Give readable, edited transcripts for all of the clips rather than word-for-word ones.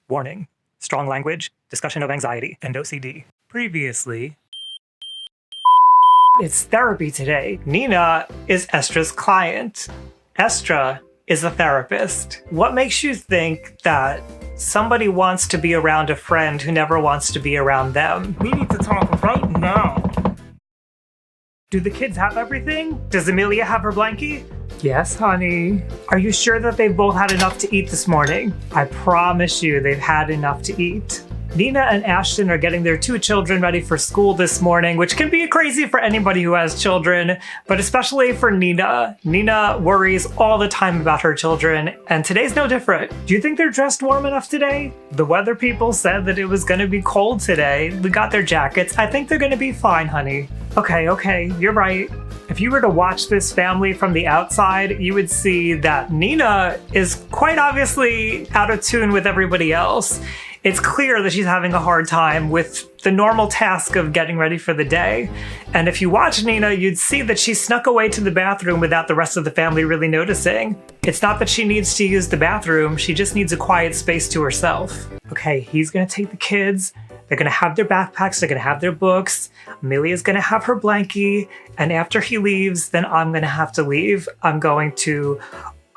Warning. Strong language, discussion of anxiety, and OCD. Previously. It's therapy today. Nina is Estra's client. Estra is a therapist. What makes you think that somebody wants to be around a friend who never wants to be around them? We need to talk right now. Do the kids have everything? Does Amelia have her blankie? Yes, honey. Are you sure that they've both had enough to eat this morning? I promise you they've had enough to eat. Nina and Ashton are getting their 2 children ready for school this morning, which can be crazy for anybody who has children, but especially for Nina. Nina worries all the time about her children, and today's no different. Do you think they're dressed warm enough today? The weather people said that it was going to be cold today. We got their jackets. I think they're going to be fine, honey. Okay, you're right. If you were to watch this family from the outside, you would see that Nina is quite obviously out of tune with everybody else. It's clear that she's having a hard time with the normal task of getting ready for the day. And if you watch Nina, you'd see that she snuck away to the bathroom without the rest of the family really noticing. It's not that she needs to use the bathroom, she just needs a quiet space to herself. Okay, he's gonna take the kids. They're gonna have their backpacks, they're gonna have their books. Amelia's gonna have her blankie. And after he leaves, then I'm gonna have to leave. I'm going to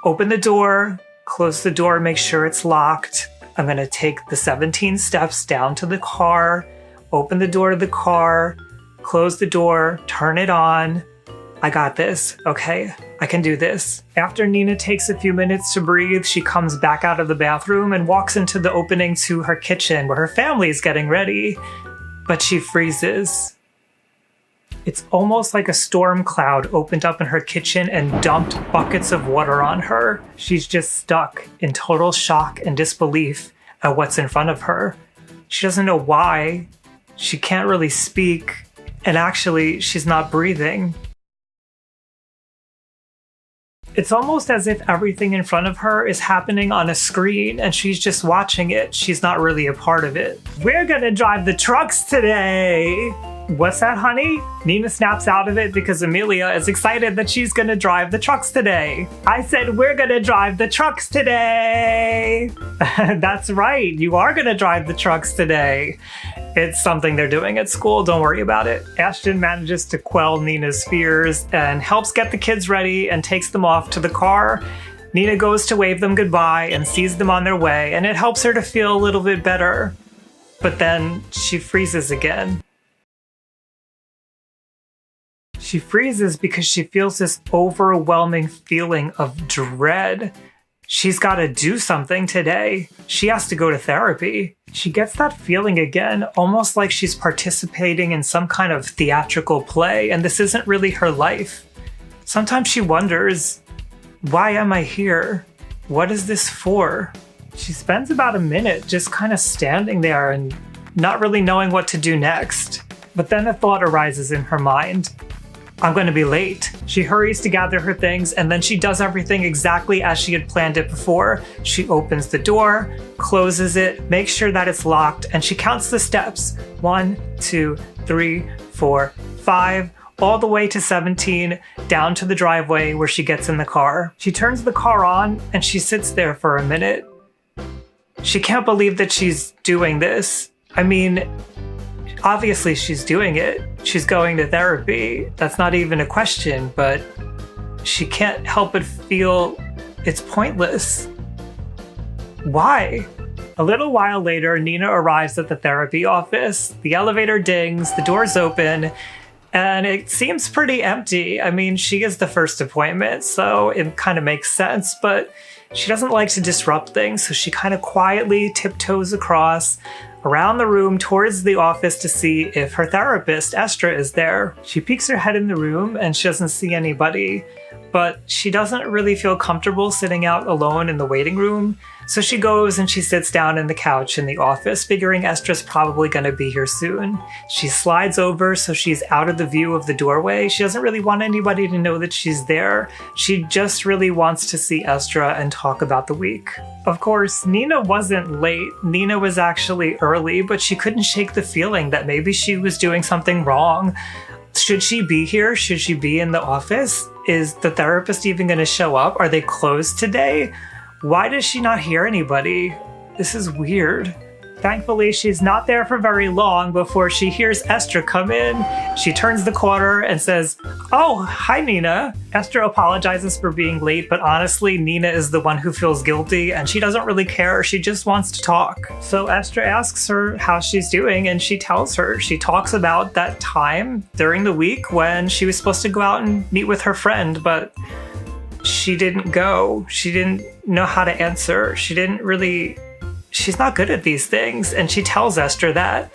open the door, close the door, make sure it's locked. I'm going to take the 17 steps down to the car, open the door to the car, close the door, turn it on. I got this, okay? I can do this. After Nina takes a few minutes to breathe, she comes back out of the bathroom and walks into the opening to her kitchen where her family is getting ready. But she freezes. It's almost like a storm cloud opened up in her kitchen and dumped buckets of water on her. She's just stuck in total shock and disbelief at what's in front of her. She doesn't know why. She can't really speak. And actually, she's not breathing. It's almost as if everything in front of her is happening on a screen and she's just watching it. She's not really a part of it. We're gonna drive the trucks today. What's that, honey? Nina snaps out of it because Amelia is excited that she's gonna drive the trucks today. I said we're gonna drive the trucks today. That's right, you are gonna drive the trucks today. It's something they're doing at school, don't worry about it. Ashton manages to quell Nina's fears and helps get the kids ready and takes them off to the car. Nina goes to wave them goodbye and sees them on their way, and it helps her to feel a little bit better. But then she freezes again. She freezes because she feels this overwhelming feeling of dread. She's got to do something today. She has to go to therapy. She gets that feeling again, almost like she's participating in some kind of theatrical play, and this isn't really her life. Sometimes she wonders, why am I here? What is this for? She spends about a minute just kind of standing there and not really knowing what to do next. But then a thought arises in her mind. I'm going to be late. She hurries to gather her things, and then she does everything exactly as she had planned it before. She opens the door, closes it, makes sure that it's locked, and she counts the steps. 1, 2, 3, 4, 5, all the way to 17, down to the driveway where she gets in the car. She turns the car on, and she sits there for a minute. She can't believe that she's doing this. I mean, obviously she's doing it. She's going to therapy. That's not even a question, but she can't help but feel it's pointless. Why? A little while later, Nina arrives at the therapy office. The elevator dings, the doors open, and it seems pretty empty. I mean, she is the first appointment, so it kind of makes sense, but she doesn't like to disrupt things, so she kind of quietly tiptoes across around the room towards the office to see if her therapist, Estra, is there. She peeks her head in the room and she doesn't see anybody, but she doesn't really feel comfortable sitting out alone in the waiting room. So she goes and she sits down in the couch in the office, figuring Estra's probably going to be here soon. She slides over so she's out of the view of the doorway. She doesn't really want anybody to know that she's there. She just really wants to see Estra and talk about the week. Of course, Nina wasn't late. Nina was actually early, but she couldn't shake the feeling that maybe she was doing something wrong. Should she be here? Should she be in the office? Is the therapist even going to show up? Are they closed today? Why does she not hear anybody? This is weird. Thankfully, she's not there for very long before she hears Estra come in. She turns the corner and says, "Oh, hi, Nina." Estra apologizes for being late, but honestly, Nina is the one who feels guilty and she doesn't really care. She just wants to talk. So Estra asks her how she's doing and she tells her. She talks about that time during the week when she was supposed to go out and meet with her friend, but she didn't go. She didn't know how to answer. She's not good at these things, and she tells Estra that.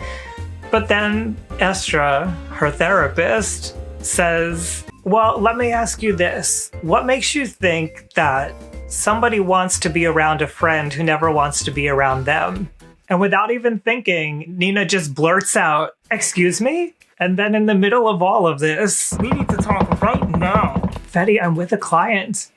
But then Estra, her therapist, says, "Well, let me ask you this. What makes you think that somebody wants to be around a friend who never wants to be around them?" And without even thinking, Nina just blurts out, "Excuse me?" And then in the middle of all of this, We need to talk right now. "Fetty, I'm with a client."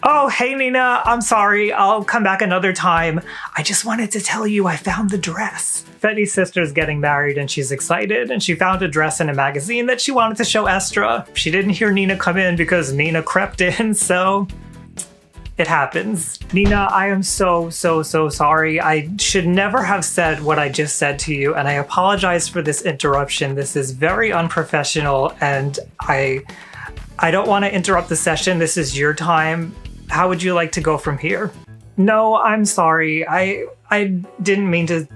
"Oh, hey, Nina, I'm sorry. I'll come back another time. I just wanted to tell you I found the dress." Fetty's sister's getting married and she's excited, and she found a dress in a magazine that she wanted to show Estra. She didn't hear Nina come in because Nina crept in, so it happens. "Nina, I am so sorry. I should never have said what I just said to you, and I apologize for this interruption. This is very unprofessional, and I don't want to interrupt the session. This is your time. How would you like to go from here?" "No, I'm sorry. I didn't mean to.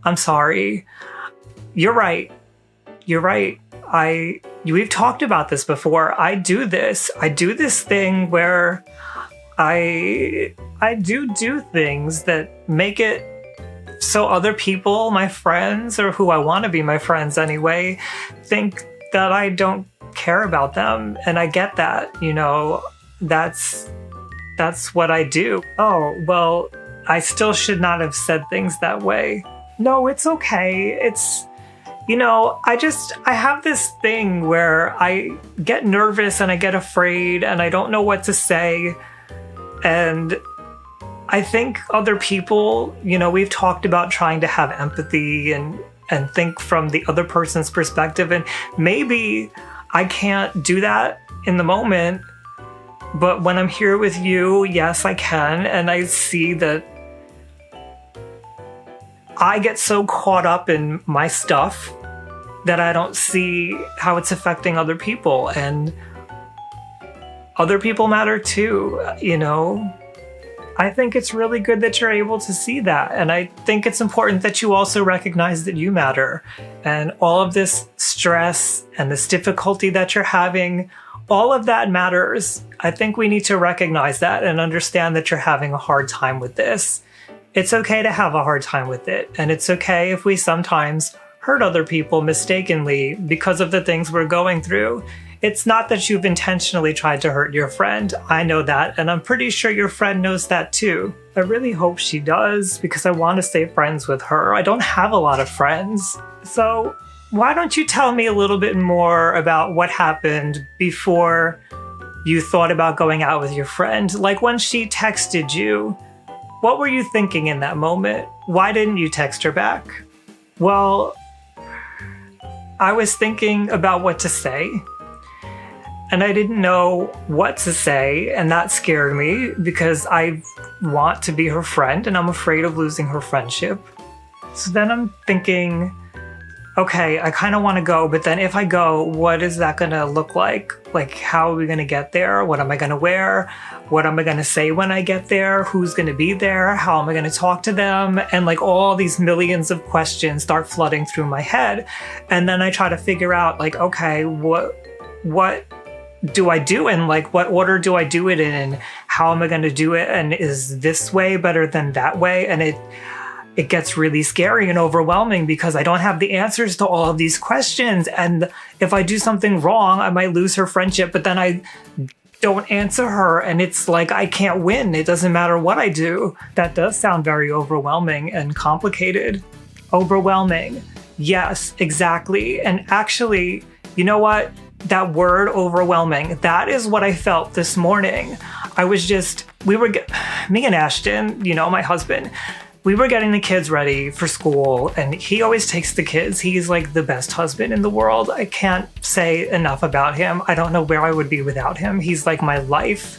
I'm sorry. You're right. We've talked about this before. I do this thing where I do things that make it so other people, my friends, or who I want to be my friends anyway, think that I don't care about them. And I get that, that's what I do." "Oh, well, I still should not have said things that way." "No, it's okay. I have this thing where I get nervous and I get afraid and I don't know what to say. And I think other people, we've talked about trying to have empathy and think from the other person's perspective. And maybe I can't do that in the moment. But when I'm here with you, yes, I can. And I see that I get so caught up in my stuff that I don't see how it's affecting other people. And other people matter too, I think it's really good that you're able to see that. And I think it's important that you also recognize that you matter. And all of this stress and this difficulty that you're having, all of that matters. I think we need to recognize that and understand that you're having a hard time with this. It's okay to have a hard time with it. And it's okay if we sometimes hurt other people mistakenly because of the things we're going through. It's not that you've intentionally tried to hurt your friend. I know that, and I'm pretty sure your friend knows that too. I really hope she does, because I want to stay friends with her. I don't have a lot of friends. So why don't you tell me a little bit more about what happened before you thought about going out with your friend? Like when she texted you, what were you thinking in that moment? Why didn't you text her back? Well, I was thinking about what to say. And I didn't know what to say, and that scared me because I want to be her friend and I'm afraid of losing her friendship. So then I'm thinking, okay, I kind of want to go, but then if I go, what is that going to look like? Like, how are we going to get there? What am I going to wear? What am I going to say when I get there? Who's going to be there? How am I going to talk to them? And like all these millions of questions start flooding through my head. And then I try to figure out like, okay, what do I do, and like what order do I do it in, and how am I going to do it, and is this way better than that way? And it gets really scary and overwhelming because I don't have the answers to all of these questions, and if I do something wrong I might lose her friendship, but then I don't answer her and it's like I can't win. It doesn't matter what I do. That does sound very overwhelming and complicated. Overwhelming. Yes, exactly. And actually, you know what? That word overwhelming, that is what I felt this morning. Me and Ashton, my husband, we were getting the kids ready for school, and he always takes the kids. He's like the best husband in the world. I can't say enough about him. I don't know where I would be without him. He's like my life.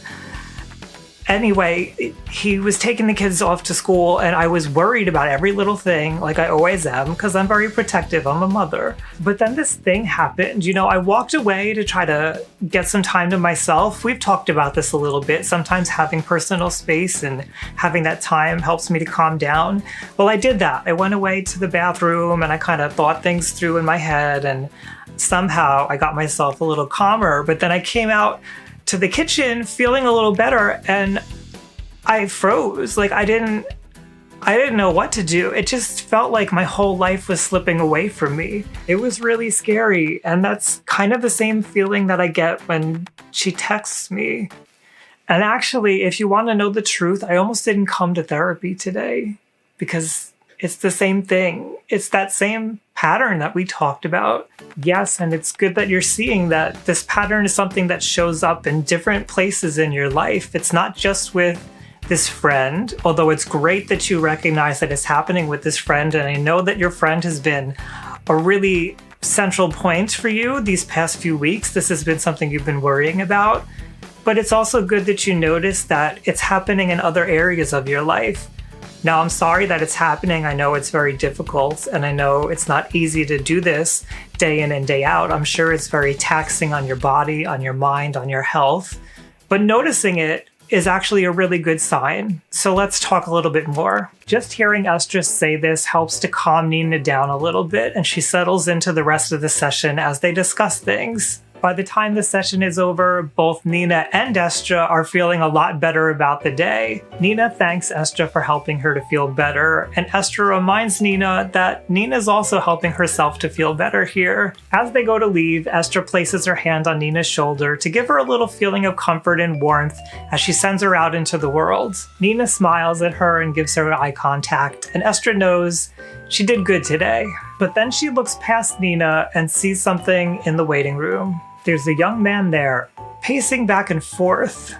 Anyway, he was taking the kids off to school, and I was worried about every little thing, like I always am, because I'm very protective. I'm a mother. But then this thing happened. I walked away to try to get some time to myself. We've talked about this a little bit. Sometimes having personal space and having that time helps me to calm down. Well, I did that. I went away to the bathroom, and I kind of thought things through in my head, and somehow I got myself a little calmer. But then I came out to the kitchen feeling a little better, and I froze. Like I didn't know what to do. It just felt like my whole life was slipping away from me. It was really scary, and that's kind of the same feeling that I get when she texts me. And actually, if you want to know the truth, I almost didn't come to therapy today because it's the same thing. It's that same pattern that we talked about. Yes, and it's good that you're seeing that this pattern is something that shows up in different places in your life. It's not just with this friend, although it's great that you recognize that it's happening with this friend. And I know that your friend has been a really central point for you these past few weeks. This has been something you've been worrying about. But it's also good that you notice that it's happening in other areas of your life. Now, I'm sorry that it's happening. I know it's very difficult, and I know it's not easy to do this day in and day out. I'm sure it's very taxing on your body, on your mind, on your health. But noticing it is actually a really good sign. So let's talk a little bit more. Just hearing Estra say this helps to calm Nina down a little bit, and she settles into the rest of the session as they discuss things. By the time the session is over, both Nina and Estra are feeling a lot better about the day. Nina thanks Estra for helping her to feel better, and Estra reminds Nina that Nina's also helping herself to feel better here. As they go to leave, Estra places her hand on Nina's shoulder to give her a little feeling of comfort and warmth as she sends her out into the world. Nina smiles at her and gives her eye contact, and Estra knows she did good today. But then she looks past Nina and sees something in the waiting room. There's a young man there, pacing back and forth.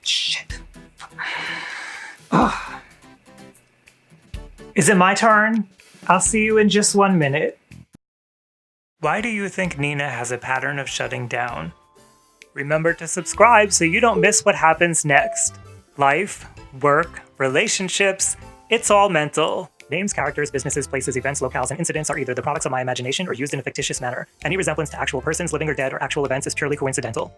Shit. Ugh. Is it my turn? I'll see you in just 1 minute. Why do you think Nina has a pattern of shutting down? Remember to subscribe so you don't miss what happens next. Life, work, relationships, it's all mental. Names, characters, businesses, places, events, locales, and incidents are either the products of my imagination or used in a fictitious manner. Any resemblance to actual persons, living or dead, or actual events is purely coincidental.